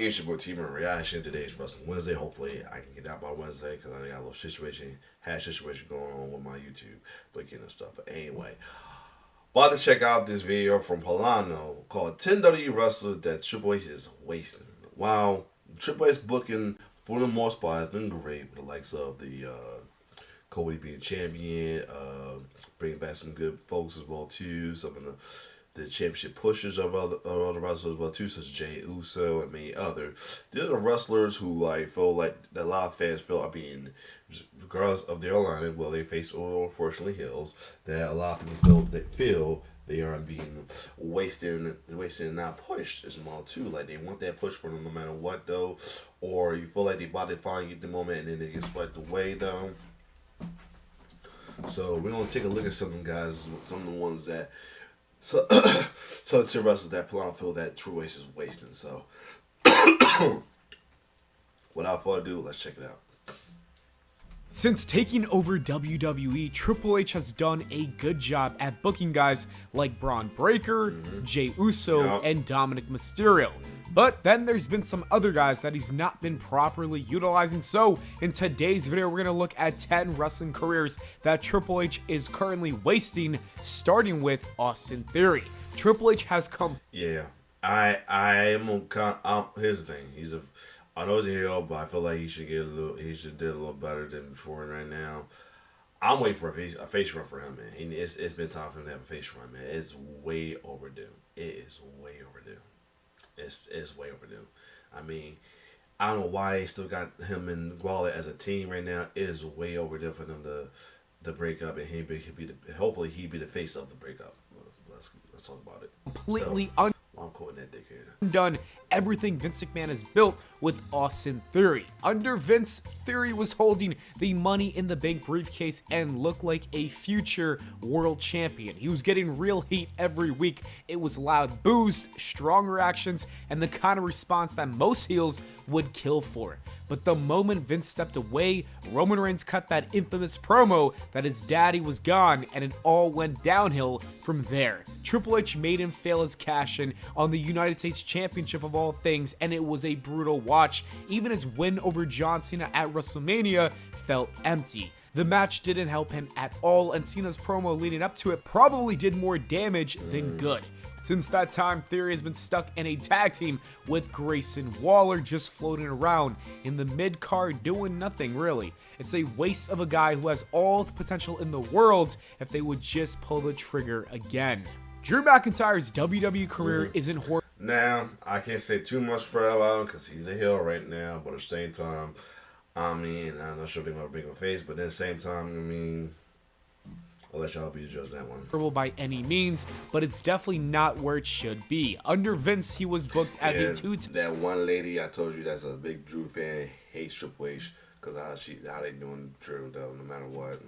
it's your boy T-Man reaction. Today's Wrestling Wednesday. Hopefully, I can get out by Wednesday because I got a little situation going on with my YouTube, blinking and stuff. But anyway, about to check out this video from Pllana called 10 WWE wrestlers that Triple H is wasting. Wow, Triple H booking for the most part has been great with the likes of the Cody being champion, bringing back some good folks as well too. Some of the championship pushers of other wrestlers as well too, such as Jay Uso and many others. These are wrestlers who feel like a lot of fans feel are being, regardless of their alignment, well they face unfortunately heels that a lot of people feel they are being wasted and not pushed as well too. Like they want that push for them no matter what though, or you feel like they about to finally get the moment and then they get swept away though. So we're gonna take a look at some of them guys, some of the ones that so two wrestlers that Pllana feel that True Ace is wasting. So without further ado, let's check it out. Since taking over WWE, Triple H has done a good job at booking guys like Braun Breaker, Jey Uso, and Dominic Mysterio. But then there's been some other guys that he's not been properly utilizing. So in today's video, we're going to look at 10 wrestling careers that Triple H is currently wasting, starting with Austin Theory. Triple H has come... Yeah, here's the thing. I know he's a heel, but I feel like he should do a little better than before. And right now, I'm waiting for a face run for him, man. It's been time for him to have a face run, man. It's way overdue. It is way overdue. It's way overdue. I mean, I don't know why they still got him and Guala as a team right now. It is way overdue for them to break up, and hopefully he be the face of the breakup. Let's talk about it. Completely I'm quoting that dickhead. Done everything Vince McMahon has built with Austin Theory. Under Vince, Theory was holding the Money in the Bank briefcase and looked like a future world champion. He was getting real heat every week. It was loud boos, strong reactions, and the kind of response that most heels would kill for. But the moment Vince stepped away, Roman Reigns cut that infamous promo that his daddy was gone, and it all went downhill from there. Triple H made him fail his cash-in on the United States Championship of all things, and it was a brutal watch. Even his win over John Cena at WrestleMania felt empty. The match didn't help him at all, and Cena's promo leading up to it probably did more damage than good. Since that time, Theory has been stuck in a tag team with Grayson Waller, just floating around in the mid-card doing nothing really. It's a waste of a guy who has all the potential in the world if they would just pull the trigger again. Drew McIntyre's WWE career isn't horrible. Now, I can't say too much for about him because he's a heel right now, but at the same time, I mean, I'm not sure if they're going to bring him a face, but at the same time, I mean, I'll let y'all be the judge of that one. By any means, but it's definitely not where it should be. Under Vince, he was booked as a two-time. That one lady I told you that's a big Drew fan hates Triple H because how they doing Drew though, no matter what.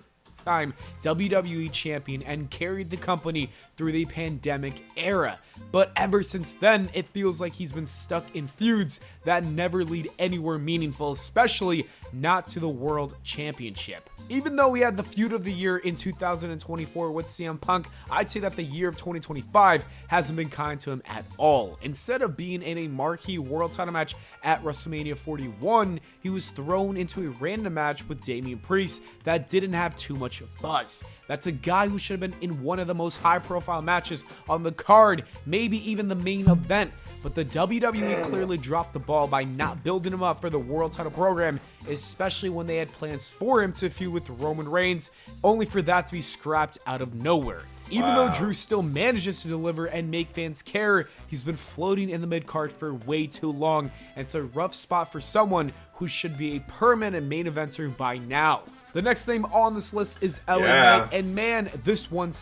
WWE champion and carried the company through the pandemic era. But ever since then, it feels like he's been stuck in feuds that never lead anywhere meaningful, especially not to the World Championship. Even though we had the feud of the year in 2024 with CM Punk, I'd say that the year of 2025 hasn't been kind to him at all. Instead of being in a marquee world title match at WrestleMania 41, he was thrown into a random match with Damian Priest that didn't have too much buzz. That's a guy who should have been in one of the most high-profile matches on the card, maybe even the main event. But the WWE clearly dropped the ball by not building him up for the world title program, especially when they had plans for him to feud with Roman Reigns, only for that to be scrapped out of nowhere. Even though Drew still manages to deliver and make fans care, he's been floating in the mid-card for way too long, and it's a rough spot for someone who should be a permanent main eventer by now. The next name on this list is LA Knight, and man, this one,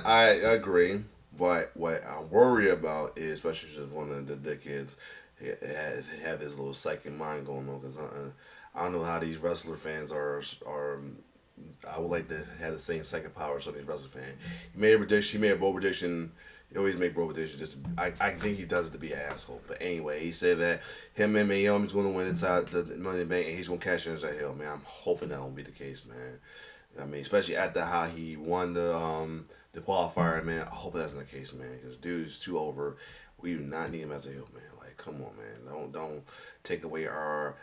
I agree. But what I worry about is, especially just one of the kids, have his little psychic mind going on because I don't know how these wrestler fans are. I would like to have the same psychic power as some of these wrestler fans. He made a prediction. He made a bold prediction. He always make bold predictions. I think he does it to be an asshole. But anyway, he said that him and Naomi's going to win inside the Money in the Bank, and he's going to cash in as a heel. Man, I'm hoping that won't be the case, man. I mean, especially after how he won the qualifier, man. I hope that's not the case, man. Because dude's too over. We do not need him as a heel, man. Like, come on, man. Don't take away our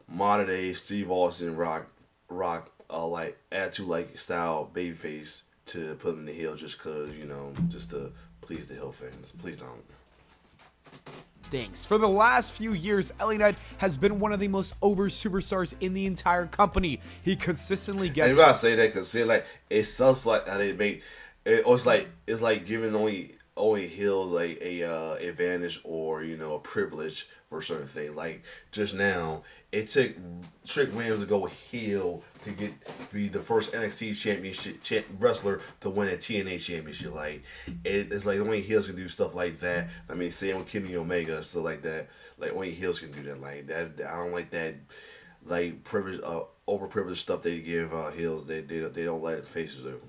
modern day Steve Austin rock like attitude like style babyface to put him in the heel just cause just to please the heel fans. Please don't. Stinks. For the last few years, LA Knight has been one of the most over superstars in the entire company. He consistently gets. And you gotta say that because like it sucks like how they make it. It's like giving only heels like a advantage or a privilege for certain things. Like just now, it took Trick Williams to go heel to be the first NXT championship wrestler to win a TNA championship. Like it's like only heels can do stuff like that. I mean, same with Kenny Omega and stuff like that. Like only heels can do that. Like that, I don't like that. Like privilege, overprivileged stuff they give heels. They don't let faces do.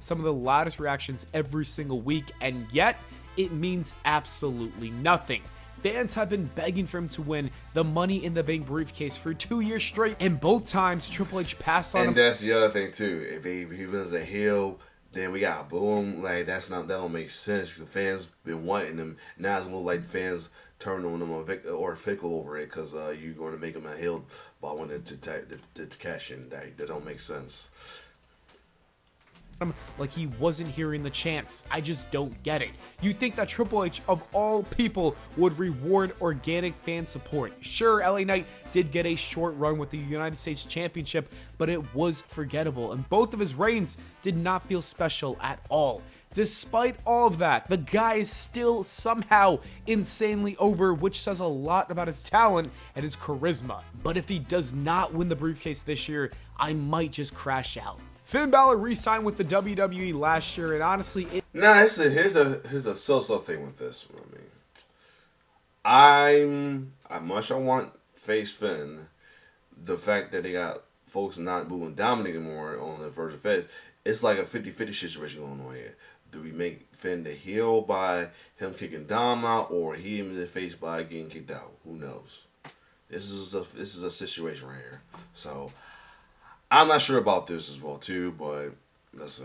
Some of the loudest reactions every single week, and yet it means absolutely nothing. Fans have been begging for him to win the Money in the Bank briefcase for 2 years straight, and both times Triple H passed on him. And that's the other thing too. If he was a heel, then we got boom. Like that don't make sense. The fans been wanting him. Now it's more like fans turn on him or fickle over it because you're going to make him a heel by wanting to cash in. That don't make sense. Like he wasn't hearing the chants. I just don't get it. You'd think that Triple H, of all people, would reward organic fan support. Sure, LA Knight did get a short run with the United States Championship, but it was forgettable, and both of his reigns did not feel special at all. Despite all of that, the guy is still somehow insanely over, which says a lot about his talent and his charisma. But if he does not win the briefcase this year, I might just crash out. Finn Balor re-signed with the WWE last year, and honestly, here's a so-so thing with this. I mean, I want face Finn. The fact that they got folks not moving Dominic anymore on the version of face, it's like a 50-50 situation going on here. Do we make Finn the heel by him kicking Dom out, or him in the face by getting kicked out? Who knows? This is a situation right here. So I'm not sure about this as well too, but let's see.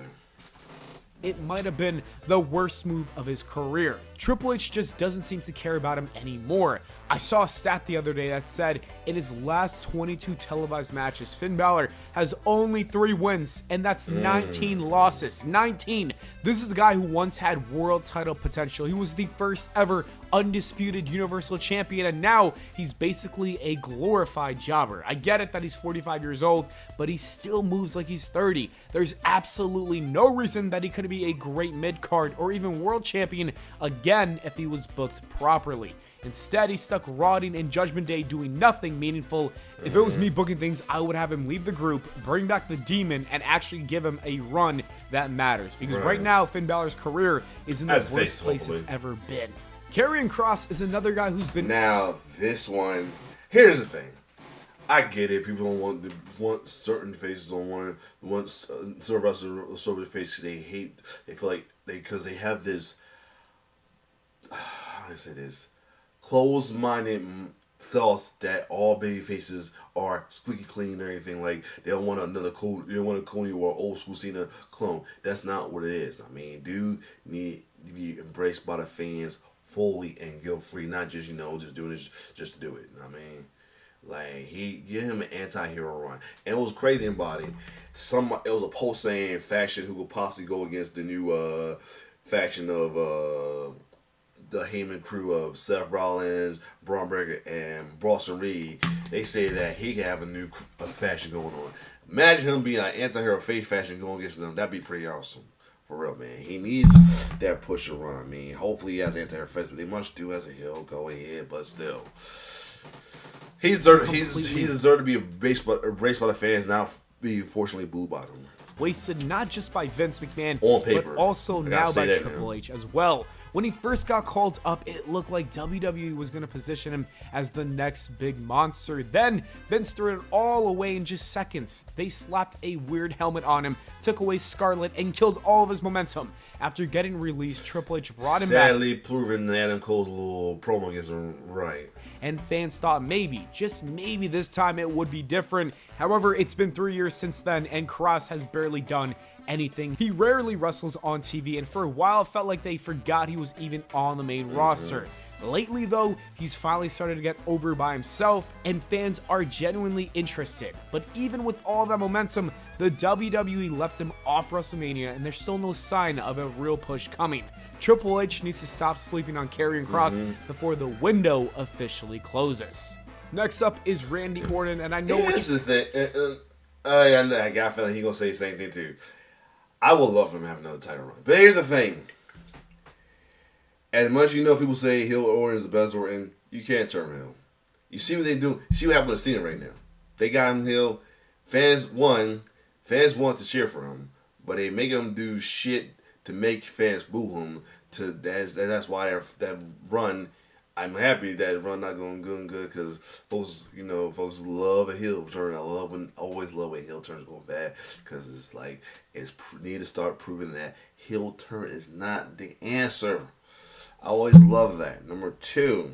It might have been the worst move of his career. Triple H just doesn't seem to care about him anymore. I saw a stat the other day that said in his last 22 televised matches, Finn Balor has only 3 wins, and that's 19 losses. 19! This is the guy who once had world title potential. He was the first ever undisputed Universal Champion, and now he's basically a glorified jobber. I get it that he's 45 years old, but he still moves like he's 30. There's absolutely no reason that he could be a great mid-card or even world champion again if he was booked properly. Instead, he's stuck rotting in Judgment Day doing nothing meaningful. If it was me booking things, I would have him leave the group, bring back the Demon, and actually give him a run that matters. Because right now, Finn Balor's career is in the worst place it's ever been. Karrion Kross is another guy who's been... Now, this one... Here's the thing. I get it. People don't want certain faces, don't want certain wrestlers, certain faces. They hate... They feel like... Because they have this... How do I say this? Closed-minded thoughts that all baby faces are squeaky clean and everything. Like they don't want another cool, you don't want a Coney or old school Cena clone. That's not what it is. I mean, dude need to be embraced by the fans fully and guilt free, not just just doing it just to do it. I mean, like he give him an anti-hero run, and it was crazy about it. It was a post saying faction who would possibly go against the new faction of the Heyman crew of Seth Rollins, Braun Breaker, and Bronson Reed. They say that he can have a new faction going on. Imagine him being an anti-hero face faction going against them. That'd be pretty awesome. For real, man. He needs that push to run. I mean, hopefully he has anti-hero face, but they must do as a heel. Go ahead, but still. He deserved to be embraced by the fans, now be fortunately booed by them. Wasted not just by Vince McMahon, on paper, but also now by Triple H as well. When he first got called up, it looked like WWE was going to position him as the next big monster. Then, Vince threw it all away in just seconds. They slapped a weird helmet on him, took away Scarlett, and killed all of his momentum. After getting released, Triple H brought him back. Sadly proven Adam Cole's little promo against him right. And fans thought maybe, just maybe this time it would be different. However, it's been 3 years since then, and Kross has barely done anything. He rarely wrestles on TV, and for a while it felt like they forgot he was even on the main roster. Lately though, he's finally started to get over by himself and fans are genuinely interested. But even with all that momentum, the WWE left him off WrestleMania and there's still no sign of a real push coming. Triple H needs to stop sleeping on Karrion Kross before the window officially closes. Next up is Randy Orton, and I know here's the thing. I got a feeling he's gonna say the same thing too. I would love for him to have another title run, but here's the thing. As much people say heel Orton is the best Orton, you can't turn him heel. You see what they do. You see what happened to Cena right now. They got him heel. Fans want to cheer for him, but they make him do shit to make fans boo him. That's why that run. I'm happy that run not going good because folks love a heel turn. Always love when heel turns go bad because it's like need to start proving that heel turn is not the answer. I always love that. Number 2,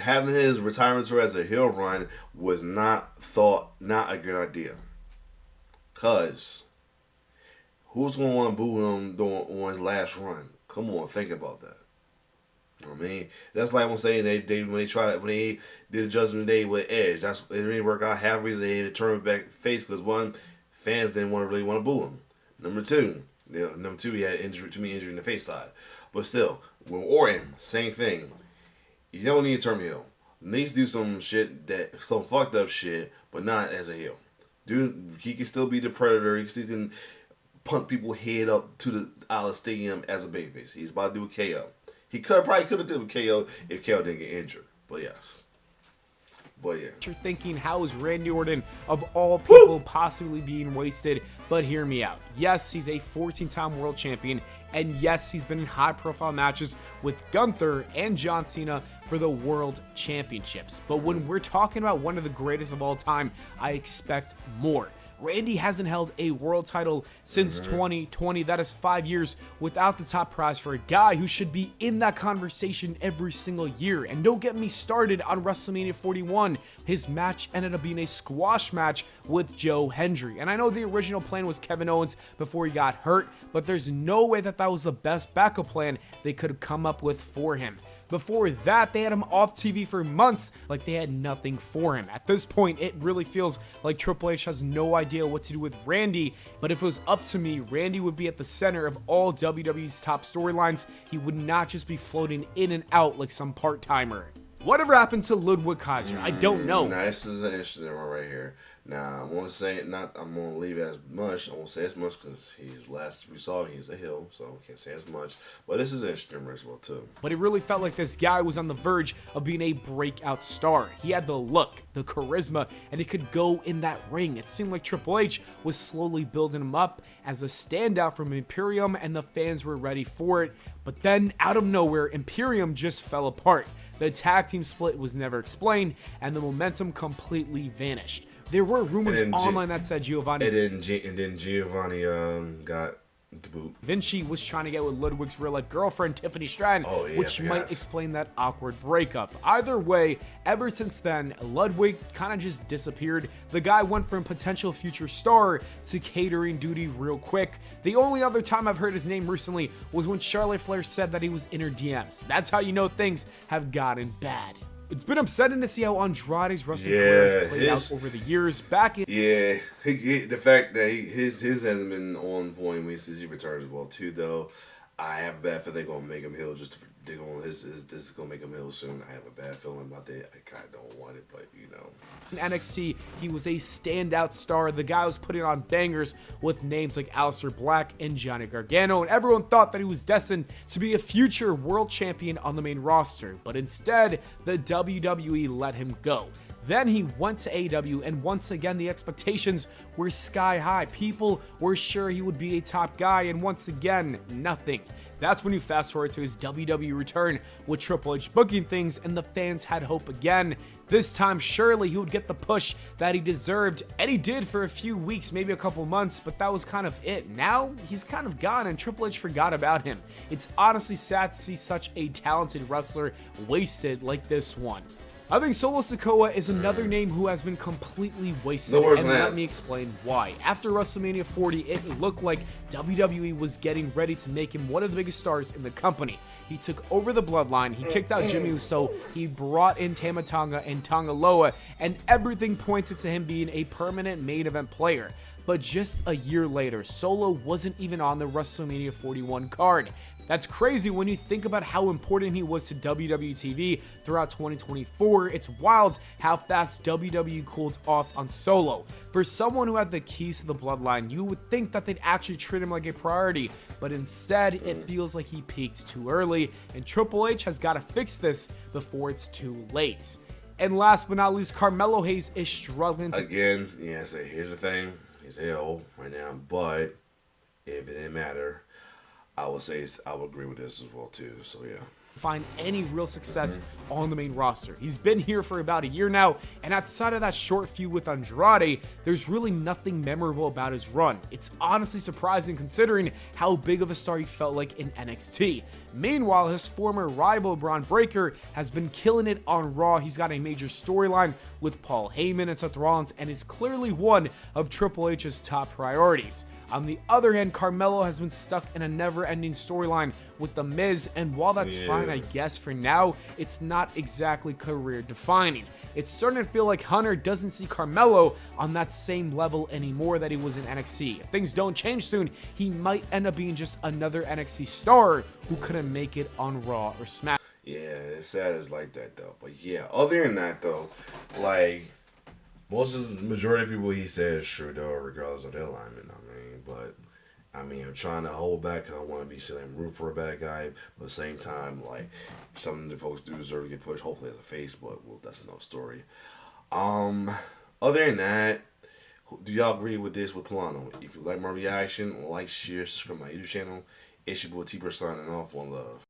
having his retirement tour as a heel run was not a good idea. Cause who's gonna want to boo him on his last run? Come on, think about that. You know what I mean, that's like I'm saying when they did the Judgment Day with Edge, it didn't work out. Half the reason they had to turn back face because one, fans didn't really want to boo him. Number two, he had too many injury in the face side. But still, with Orton, same thing. You don't need to turn heel. He needs to do some fucked up shit, but not as a heel. Dude, he can still be the Predator. He still can punt people head up to the Island Stadium as a babyface. He's about to do a KO. He probably could have done a KO if KO didn't get injured. But yes. You're thinking, how is Randy Orton, of all people, possibly being wasted? But hear me out. Yes, he's a 14-time world champion, and yes, he's been in high-profile matches with Gunther and John Cena for the world championships. But when we're talking about one of the greatest of all time, I expect more. Randy hasn't held a world title since 2020. That is 5 years without the top prize for a guy who should be in that conversation every single year. And don't get me started on WrestleMania 41. His match ended up being a squash match with Joe Hendry. And I know the original plan was Kevin Owens before he got hurt, but there's no way that was the best backup plan they could have come up with for him. Before that, they had him off TV for months like they had nothing for him. At this point, it really feels like Triple H has no idea what to do with Randy, but if it was up to me, Randy would be at the center of all WWE's top storylines. He would not just be floating in and out like some part-timer. Whatever happened to Ludwig Kaiser? I don't know. Now, this is an interesting one right here. Now, I'm going to leave as much. I won't say as much because last we saw him, he's a heel, so I can't say as much. But this is interesting as well, too. But it really felt like this guy was on the verge of being a breakout star. He had the look, the charisma, and he could go in that ring. It seemed like Triple H was slowly building him up as a standout from Imperium, and the fans were ready for it. But then, out of nowhere, Imperium just fell apart. The tag team split was never explained, and the momentum completely vanished. There were rumors online that said Giovanni... And then Giovanni got the boot. Vinci was trying to get with Ludwig's real-life girlfriend, Tiffany Stratton, which might explain that awkward breakup. Either way, ever since then, Ludwig kind of just disappeared. The guy went from potential future star to catering duty real quick. The only other time I've heard his name recently was when Charlotte Flair said that he was in her DMs. That's how you know things have gotten bad. It's been upsetting to see how Andrade's wrestling career has played out over the years. The fact that his hasn't been on point since he returned as well too. Though I have a bad feeling they're gonna make him heel. This is gonna make him heel soon. I have a bad feeling about that. I kind of don't want it, but In NXT, he was a standout star. The guy was putting on bangers with names like Aleister Black and Johnny Gargano, and everyone thought that he was destined to be a future world champion on the main roster. But instead, the WWE let him go. Then he went to AEW, and once again, the expectations were sky high. People were sure he would be a top guy, and once again, nothing. That's when you fast forward to his WWE return with Triple H booking things, and the fans had hope again. This time, surely he would get the push that he deserved, and he did for a few weeks, maybe a couple months, but that was kind of it. Now, he's kind of gone, and Triple H forgot about him. It's honestly sad to see such a talented wrestler wasted like this one. I think Solo Sikoa is another name who has been completely wasted, No worse and than that. let me explain why. After WrestleMania 40, it looked like WWE was getting ready to make him one of the biggest stars in the company. He took over the bloodline, he kicked out Jimmy Uso, he brought in Tama Tonga and Tonga Loa, and everything pointed to him being a permanent main event player. But just a year later, Solo wasn't even on the WrestleMania 41 card. That's crazy when you think about how important he was to WWE TV throughout 2024. It's wild how fast WWE cooled off on Solo. For someone who had the keys to the bloodline, you would think that they'd actually treat him like a priority, but instead it feels like he peaked too early, and Triple H has got to fix this before it's too late. And last but not least, Carmelo Hayes is struggling to... Again, yeah, so here's the thing. He's ill right now, but if it didn't matter, I would agree with this as well too. So yeah. Find any real success on the main roster. He's been here for about a year now, and outside of that short feud with Andrade, there's really nothing memorable about his run. It's honestly surprising considering how big of a star he felt like in NXT. Meanwhile, his former rival Braun Breaker has been killing it on Raw. He's got a major storyline with Paul Heyman and Seth Rollins, and is clearly one of Triple H's top priorities. On the other hand, Carmelo has been stuck in a never-ending storyline with The Miz, and while that's fine, I guess for now, it's not exactly career-defining. It's starting to feel like Hunter doesn't see Carmelo on that same level anymore that he was in NXT. If things don't change soon, he might end up being just another NXT star who couldn't make it on Raw or SmackDown. Yeah, it's sad it's like that though. But yeah, other than that though, like most of the majority of people he said is true though, regardless of their alignment. I'm trying to hold back. I don't want to be sitting and root for a bad guy, but at the same time, like some of the folks do deserve to get pushed. Hopefully as a face, but well, that's another story. Other than that, do y'all agree with this with Pllana? If you like my reaction, like, share, subscribe to my YouTube channel. It's your boy T-Bird signing off. One love.